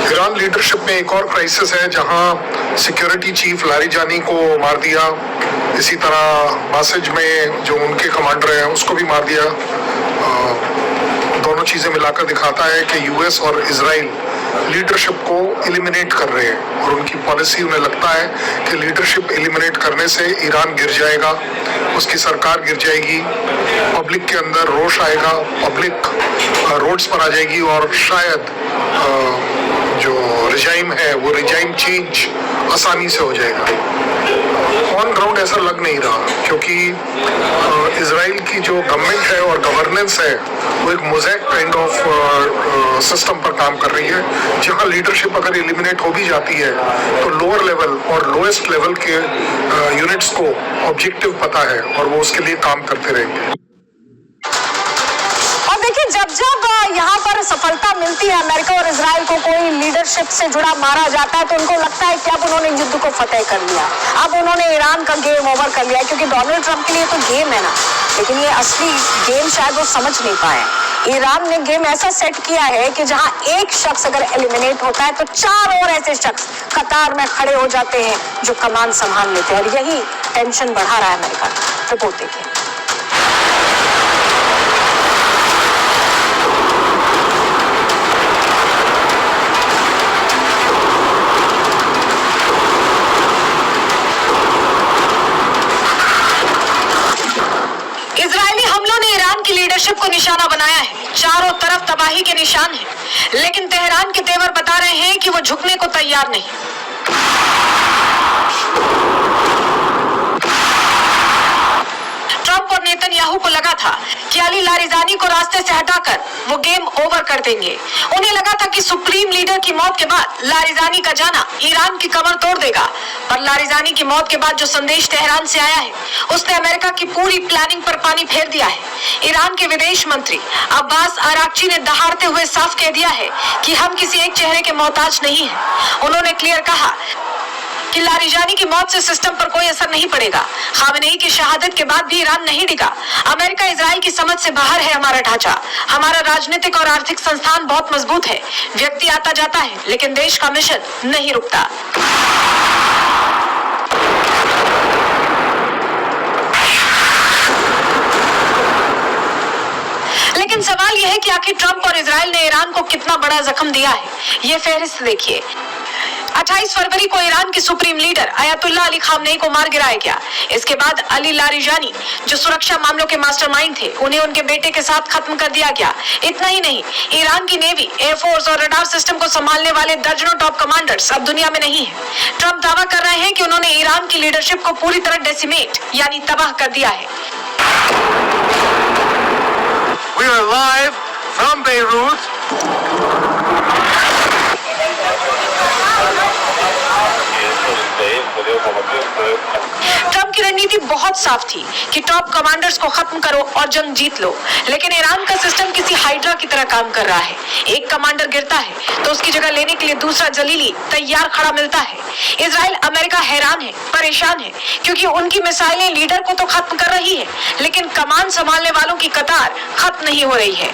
ईरान लीडरशिप में एक और क्राइसिस है जहां सिक्योरिटी चीफ लारिजानी को मार दिया, इसी तरह बासिज में जो उनके कमांडर हैं उसको भी मार दिया। दोनों चीजें मिलाकर दिखाता है कि यूएस और इजराइल लीडरशिप को एलिमिनेट कर रहे हैं और उनकी पॉलिसी, उन्हें लगता है कि लीडरशिप एलिमिनेट करने से ईरान गिर जाएगा, उसकी सरकार गिर जाएगी, पब्लिक के अंदर रोष आएगा, पब्लिक रोड्स पर आ जाएगी और शायद जो रिजाइम है वो रिजाइम चेंज आसानी से हो जाएगा। ऑन ग्राउंड ऐसा लग नहीं रहा क्योंकि इजराइल की जो गवर्नमेंट है और गवर्नेंस है वो एक मोज़ेक काइंड ऑफ सिस्टम पर काम कर रही है, जहां लीडरशिप अगर एलिमिनेट हो भी जाती है तो लोअर लेवल और लोएस्ट लेवल के यूनिट्स को ऑब्जेक्टिव पता है और वो उसके लिए काम करते रहेंगे। देखिए, जब जब यहाँ पर सफलता मिलती है अमेरिका और इजराइल को, कोई लीडरशिप से जुड़ा मारा जाता है, तो उनको लगता है कि अब उन्होंने युद्ध को फतेह कर लिया, अब उन्होंने ईरान का गेम ओवर कर लिया, क्योंकि डोनाल्ड ट्रंप के लिए तो गेम है ना, लेकिन ये असली गेम शायद वो समझ नहीं पाए। ईरान ने गेम ऐसा सेट किया है कि जहां एक शख्स अगर एलिमिनेट होता है तो 4 और ऐसे शख्स कतार में खड़े हो जाते हैं जो कमान संभाल लेते हैं, और यही टेंशन बढ़ा रहा है अमेरिका। रिपोर्ट देखिए। लीडरशिप को निशाना बनाया है, चारों तरफ तबाही के निशान हैं, लेकिन तेहरान के तेवर बता रहे हैं कि वो झुकने को तैयार नहीं। ट्रंप और नेतन्याहू को लगा था कि अली लारिजानी को रास्ते से हटाकर वो गेम ओवर कर देंगे। उन्हें लगा था कि सुप्रीम लीडर की मौत के बाद लारिजानी का जाना ईरान की कमर तोड़ देगा, पर लारिजानी की मौत के बाद जो संदेश तेहरान से आया है उसने अमेरिका की पूरी प्लानिंग पर पानी फेर दिया है। ईरान के विदेश मंत्री अब्बास अराक्ची ने दहाड़ते हुए साफ कह दिया है कि हम किसी एक चेहरे के मोहताज नहीं हैं। उन्होंने क्लियर कहा कि लारिजानी की मौत से सिस्टम पर कोई असर नहीं पड़ेगा। खामेनेई की शहादत के बाद भी ईरान नहीं डिगा। अमेरिका इजराइल की समझ से बाहर है हमारा ढांचा, हमारा राजनीतिक और आर्थिक संस्थान बहुत मजबूत है। व्यक्ति आता जाता है लेकिन देश का मिशन नहीं रुकता। लेकिन सवाल यह है कि आखिर ट्रंप और इजराइल ने ईरान को कितना बड़ा जख्म दिया है। ये फहरिस्त देखिए। 28 फरवरी को ईरान के supreme leader Ayatollah Ali Khamenei को मार गिराया गया। इसके बाद अली लारिजानी, जो सुरक्षा मामलों के मास्टरमाइंड थे, उन्हें उनके बेटे के साथ खत्म कर दिया गया। इतना ही नहीं, ईरान की नेवी, एयरफोर्स और रडार सिस्टम को संभालने वाले दर्जनों टॉप कमांडर्स अब दुनिया में नहीं है। ट्रंप दावा कर रहे हैं कि उन्होंने ईरान की लीडरशिप को पूरी तरह डेसिमेट यानी तबाह कर दिया है। We are live from Beirut. Trump की रणनीति बहुत साफ थी कि टॉप कमांडर्स को खत्म करो और जंग जीत लो, लेकिन ईरान का सिस्टम किसी हाइड्रा की तरह काम कर रहा है। एक कमांडर गिरता है तो उसकी जगह लेने के लिए दूसरा जलीली तैयार खड़ा मिलता है। इजराइल, अमेरिका हैरान है, परेशान है, क्योंकि उनकी मिसाइलें लीडर को तो खत्म कर रही है, लेकिन कमान संभालने वालों की कतार खत्म नहीं हो रही है।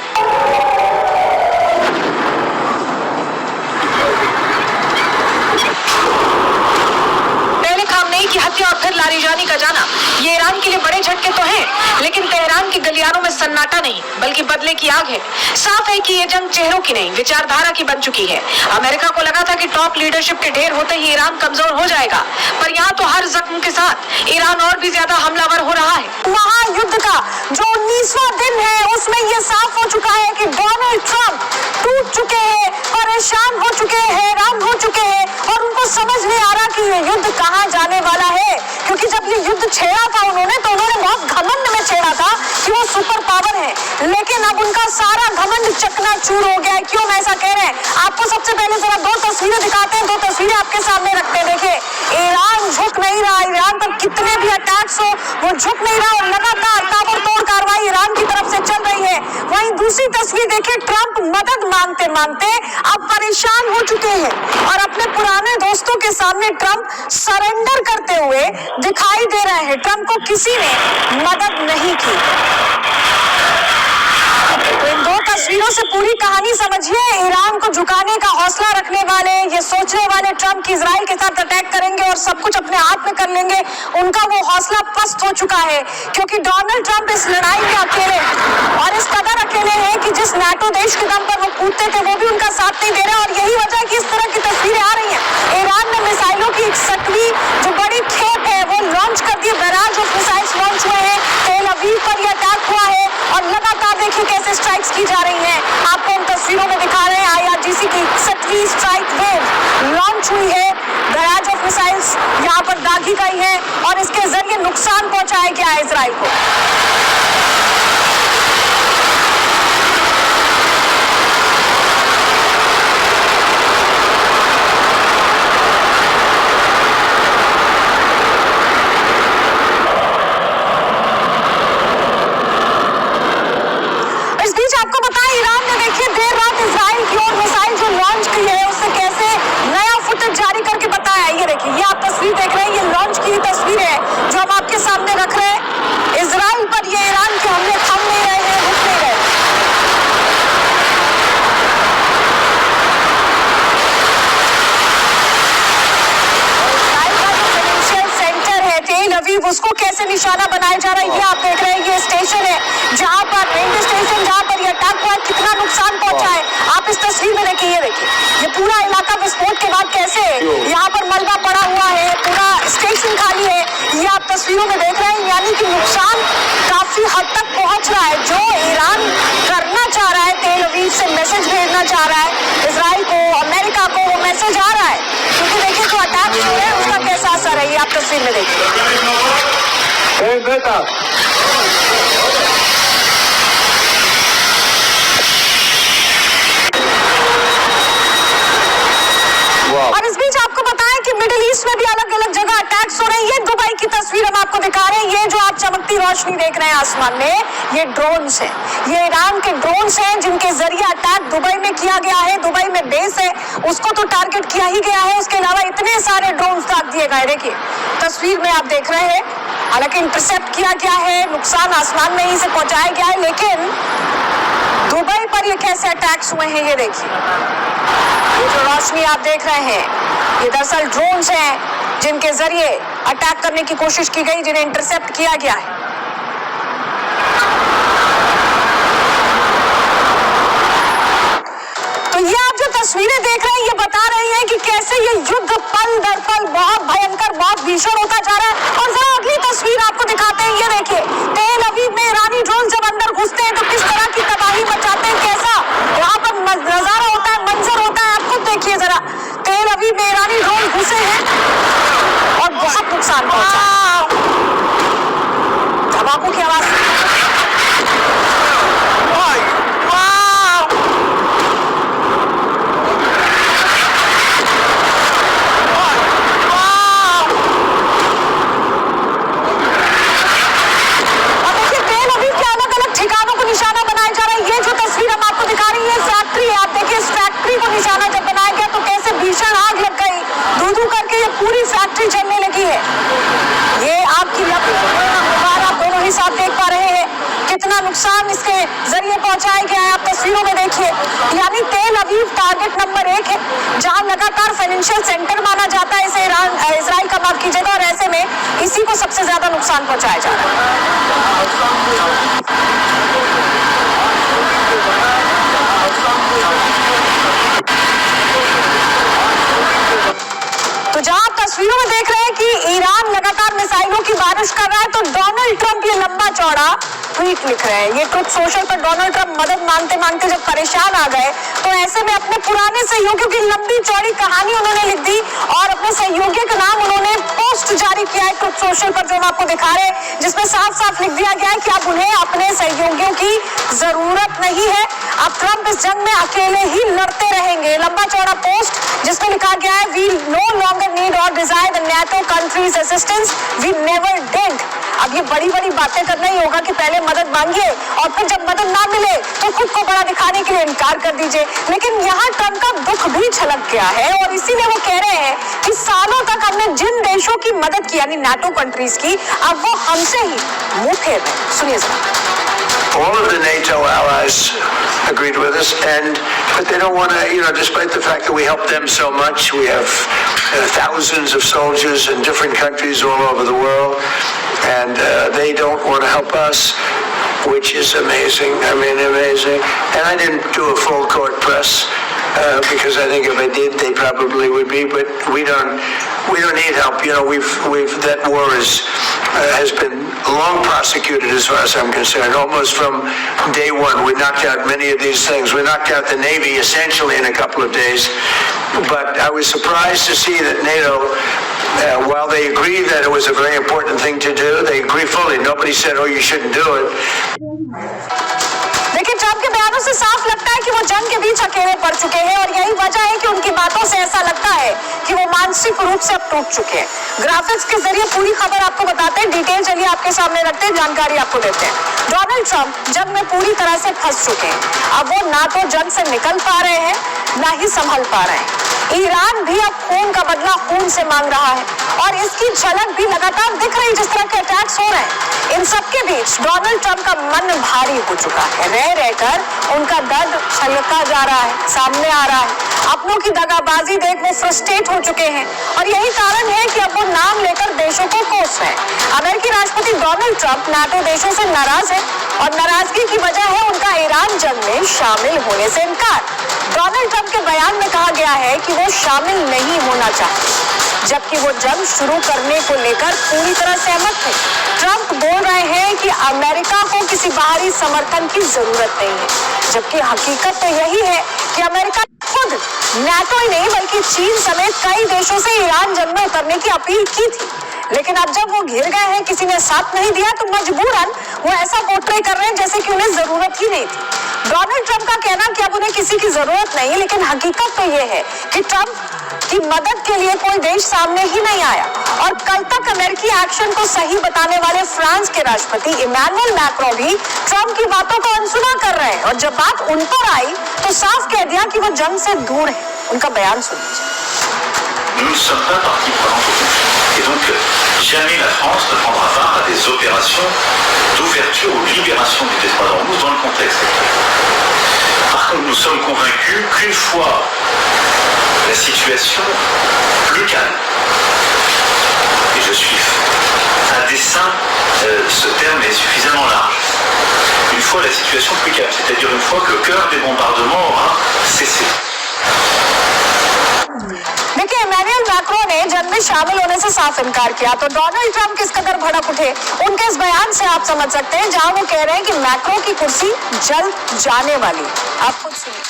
की हत्या और फिर लारिजानी का जाना, ये ईरान के लिए बड़े झटके तो हैं, लेकिन तेहरान के गलियारों में सन्नाटा नहीं बल्कि बदले की आग है। साफ है कि ये जंग चेहरों की नहीं, विचारधारा की बन चुकी है। अमेरिका को लगा था कि टॉप लीडरशिप के ढेर होते ही ईरान कमजोर हो जाएगा, पर यहाँ तो हर जख्म के साथ ईरान और भी ज्यादा हमलावर हो रहा है। महायुद्ध का जो 19वां दिन है उसमें ये साफ हो चुका है कि डोनाल्ड ट्रंप टूट चुके हैं, परेशान हो चुके हैं, हैरान हो चुके हैं, और उनको समझ नहीं आ रहा कि ये युद्ध कहाँ जाने वाला है। क्योंकि जब ये युद्ध छेड़ा था उन्होंने बहुत घमंड में छेड़ा था कि वो सुपर पावर है, लेकिन अब उनका सारा घमंड चकनाचूर हो गया है। क्यों मैं ऐसा कह रहे हैं, आपको सबसे पहले जरा 2 तस्वीरें दिखाते हैं। 2 तस्वीरें आपके सामने रखते हैं। देखिए, ईरान झुक नहीं रहा, ईरान पर कितने भी अटैक्स हो वो झुक नहीं रहा, और लगातार ताबड़तोड़ कार्रवाई ईरान की तरफ से चल रही है। वहीं दूसरी तस्वीर देखिए, ट्रंप मदद मांगते मांगते अब परेशान हो चुके हैं और अपने पुराने दोस्तों के सामने ट्रंप सरेंडर करते हुए दिखाई दे रहे हैं। ट्रंप को किसी ने मदद नहीं की। तो इन दो तस्वीरों से पूरी कहानी समझिए। ईरान को झुकाने का हौसला रखने वाले, ये सोचने वाले ट्रंप की इजराइल के साथ अटैक करेंगे और सब कुछ अपने हाथ में कर लेंगे, उनका वो हौसला पस्त हो चुका है, क्योंकि डोनाल्ड ट्रंप इस लड़ाई में अकेले और इस कदर अकेले हैं कि जिस नाटो देश के दम पर वो कूदते थे वो भी उनका साथ नहीं दे रहे। और यही वजह है कि इस तरह की तस्वीरें आ रही हैं। ईरान ने मिसाइलों की एक सटवी जो बड़ी खेप है वो लॉन्च कर दी, बैराज ऑफ मिसाइल्स लॉन्च हुए हैं, तेल अवीव पर यह अटैक हुआ है और लगातार देखिए कैसे स्ट्राइक्स की जा रही हैं। आपको उन तस्वीरों में दिखा रहे हैं, IRGC की 6वीं स्ट्राइक वेव लॉन्च हुई है, बैराज ऑफ मिसाइल्स यहाँ पर दागी गई है और इसके जरिए नुकसान पहुंचाया गया है इजराइल को। आपको बताएं, ईरान ने देखिए देर रात इजराइल की ओर मिसाइल जो लॉन्च की है उससे कैसे नया फुटेज जारी करके बताया। ये देखिए, ये आप तस्वीर देख रहे हैं, ये लॉन्च की तस्वीर है जो हम आपके सामने रख रहे हैं। इजराइल पर ये ईरान के हमले थम नहीं रहे हैं, रुक नहीं रहे। तेल अवीव उसको कैसे निशाना बनाया जा रहा है, ये आप देख रहे हैं। ये स्टेशन है जहां पर रेलवे स्टेशन जहां पर ये अटैक हुआ, कितना नुकसान पहुंचा है आप इस तस्वीर में देखिए। ये देखिए, ये पूरा इलाका विस्फोट के बाद कैसे यहाँ पर मलबा पड़ा हुआ है, पूरा स्टेशन खाली है, ये आप तस्वीरों में देख रहे हैं। यानी कि नुकसान काफी हद तक पहुंच रहा है। जो ईरान करना चाह रहा है, तेल अवीव से मैसेज भेजना चाह रहा है इजराइल को, अमेरिका को, वो मैसेज आ रहा है, क्योंकि देखिए जो अटैक हुए हैं उसका कैसा असर है, ये आप तस्वीर में देखिए। और इस बीच आपको बताएं कि मिडिल ईस्ट में भी अलग अलग जगह अटैक्स हो रहे हैं। ये दुबई की तस्वीर हम आपको दिखा रहे हैं। ये जो आप चमकती रोशनी देख रहे हैं आसमान में, ये ड्रोन्स हैं, ये ईरान के ड्रोन्स हैं जिनके जरिए अटैक दुबई में किया गया है। दुबई में बेस है, उसको तो टारगेट किया ही गया है, उसके अलावा इतने सारे ड्रोन्स दाग दिए गए। देखिए तस्वीर में आप देख रहे हैं, हालांकि इंटरसेप्ट किया गया है, नुकसान आसमान में ही से पहुंचाया गया है, लेकिन दुबई पर ये कैसे अटैक्स हुए हैं ये देखिए। ये जो रोशनी आप देख रहे हैं, ये दरअसल ड्रोन्स हैं जिनके जरिए अटैक करने की कोशिश की गई, जिन्हें इंटरसेप्ट किया गया है। तो ये आप जो तस्वीरें देख रहे हैं, ये बता रही हैं कि कैसे ये युद्ध पल दर पल बहुत भयंकर, बहुत भीषण होता जा रहा है। और जरा अगली तस्वीर आपको दिखाते हैं। ये देखिए, तेल अवीव में ईरानी ड्रोन जब अंदर घुसते हैं तो किस तरह की तबाही मचाते हैं, कैसा यहाँ पर नजारा होता है, मंजर होता है। आप खुद देखिए जरा, तेल अवीव में ईरानी ड्रोन घुसे हैं और बहुत नुकसान पहुंचा। धमाकों की आवाज निशाना बनाया जा रहा है। ये जो तस्वीर हम आपको दिखा रही है, फैक्ट्री है, आप देखिए इस फैक्ट्री को निशाना जब बनाया गया तो कैसे भीषण आग लग गई, धू-धू करके ये पूरी फैक्ट्री जलने लगी है। ये आपकी लपट आप दोनों ही साथ देख पा रहे हैं, कितना नुकसान इसके जरिए पहुंचाया गया है, आप तस्वीरों में देखिए। यानी तेल अवीव टारगेट नंबर 1 है, जहां लगातार फाइनेंशियल सेंटर माना जाता है इसे, इजराइल का माफ कीजिएगा, और ऐसे में इसी को सबसे ज्यादा नुकसान पहुंचाया जा रहा है। तो जहां आप तस्वीरों में देख रहे हैं कि ईरान लगातार मिसाइलों की बारिश कर रहा है, तो डोनाल्ड ट्रंप ये लंबा चौड़ा ट्वीट लिख रहे हैं। ये ट्रुथ सोशल पर डोनाल्ड ट्रंप मदद मांगते मांगते जब परेशान आ गए तो ऐसे में अपने पुराने सहयोगियों की लंबी चौड़ी कहानी उन्होंने लिख दी और अपने सहयोगियों का नाम उन्होंने पोस्ट जारी किया है ट्रुथ सोशल पर, जो हम आपको दिखा रहे हैं, जिसमें साफ साफ लिख दिया गया है कि अब उन्हें अपने सहयोगियों की जरूरत नहीं है, अब ट्रंप इस जंग में अकेले ही लड़ते रहेंगे। लंबा चौड़ा पोस्ट जिसमें लिखा गया है, we no longer need or desire the NATO countries' assistance. We never did. अब ये बड़ी बड़ी बातें करना ही होगा कि पहले मदद मांगिए और फिर जब मदद ना मिले तो खुद को बड़ा दिखाने के लिए इनकार कर दीजिए। लेकिन यहाँ ट्रंप का दुख भी छलक गया है और इसीलिए वो कह रहे हैं कि सालों तक हमने जिन देशों की मदद की यानी नाटो कंट्रीज की, अब वो हमसे ही मुंह फेर रहे हैं। सुनिए जरा। All of the NATO allies agreed with us, but they don't want to, despite the fact that we help them so much, we have thousands of soldiers in different countries all over the world, and they don't want to help us, which is amazing. I mean, amazing. And I didn't do a full court press because I think if I did, they probably would be, but we don't need help. That war has been long prosecuted as far as I'm concerned, almost from day one. We knocked out many of these things. We knocked out the Navy essentially in a couple of days. But I was surprised to see that NATO, while they agree that it was a very important thing to do, they agree fully. Nobody said, oh, you shouldn't do it. देखिए, Trump के बयानों से साफ लगता है कि वो जंग के बीच अकेले पड़ चुके हैं और यही वजह है कि उनकी बातों से ऐसा लगता है कि वो मानसिक रूप से अब टूट चुके हैं। ग्राफिक्स के जरिए पूरी खबर आपको बताते हैं, डिटेल चलिए आपके सामने रखते हैं, जानकारी आपको देते हैं। डोनाल्ड ट्रंप जंग में पूरी तरह से फंस चुके हैं। अब वो ना तो जंग से निकल पा रहे हैं, ना ही संभल पा रहे हैं। ईरान भी अब खून का बदला खून से मांग रहा है और इसकी झलक भी लगातार दिख रही, जिस तरह के अटैक्स हो रहे हैं। इन सबके बीच डोनाल्ड ट्रंप का मन भारी हो चुका है। रह रहकर उनका दर्द छलका जा रहा है, सामने आ रहा है। अपनों की दगाबाजी देख वो फ्रस्ट्रेट हो चुके हैं और यही कारण है कि अब वो नाम लेकर देशों को कोस रहे हैं। अमेरिकी राष्ट्रपति डोनाल्ड ट्रंप नाटो देशों से नाराज है और नाराजगी की वजह है उनका ईरान जंग में शामिल होने से इनकार। डोनाल्ड ट्रंप के बयान में कहा गया है कि वो शामिल नहीं होना चाहते, जबकि वो जंग शुरू करने को लेकर पूरी तरह सहमत थे। ट्रंप बोल रहे हैं कि अमेरिका को किसी बाहरी समर्थन की जरूरत नहीं है, जबकि हकीकत तो यही है कि अमेरिका खुद नाटो ही नहीं बल्कि चीन समेत कई देशों से ईरान जंग में उतरने की अपील की थी। लेकिन अब जब वो घिर गए हैं, किसी ने साथ नहीं दिया, तो मजबूरन वो ऐसा पोर्ट्रे कर रहे हैं जैसे कि उन्हें जरूरत ही नहीं थी। डोनाल्ड ट्रंप का कहना कि अब उन्हें किसी की जरूरत नहीं, लेकिन हकीकत तो ये है कि ट्रंप की मदद के लिए कोई देश सामने ही नहीं आया और कल तक अमेरिकी एक्शन को सही बताने वाले फ्रांस के राष्ट्रपति इमैनुअल मैक्रों भी ट्रंप की बातों को अनसुना कर रहे हैं और जब बात उन पर आई तो साफ कह दिया कि वो जंग से दूर है। उनका बयान सुनिए। Nous ne sommes pas partie prenante au conflit. Et donc, jamais la France ne prendra part à des opérations d'ouverture ou de libération du détroit d'Ormuz dans le contexte actuel. Par contre, nous sommes convaincus qu'une fois la situation plus calme, et je suis à dessein, ce terme est suffisamment large, une fois la situation plus calme, c'est-à-dire une fois que le cœur des bombardements aura cessé. देखिए, Emmanuel Macron ने जंग में शामिल होने से साफ इनकार किया, तो डोनाल्ड ट्रंप किस कदर भड़क उठे उनके इस बयान से आप समझ सकते हैं, जहां वो कह रहे हैं कि मैक्रो की कुर्सी जल्द जाने वाली। आप खुद सुनिए।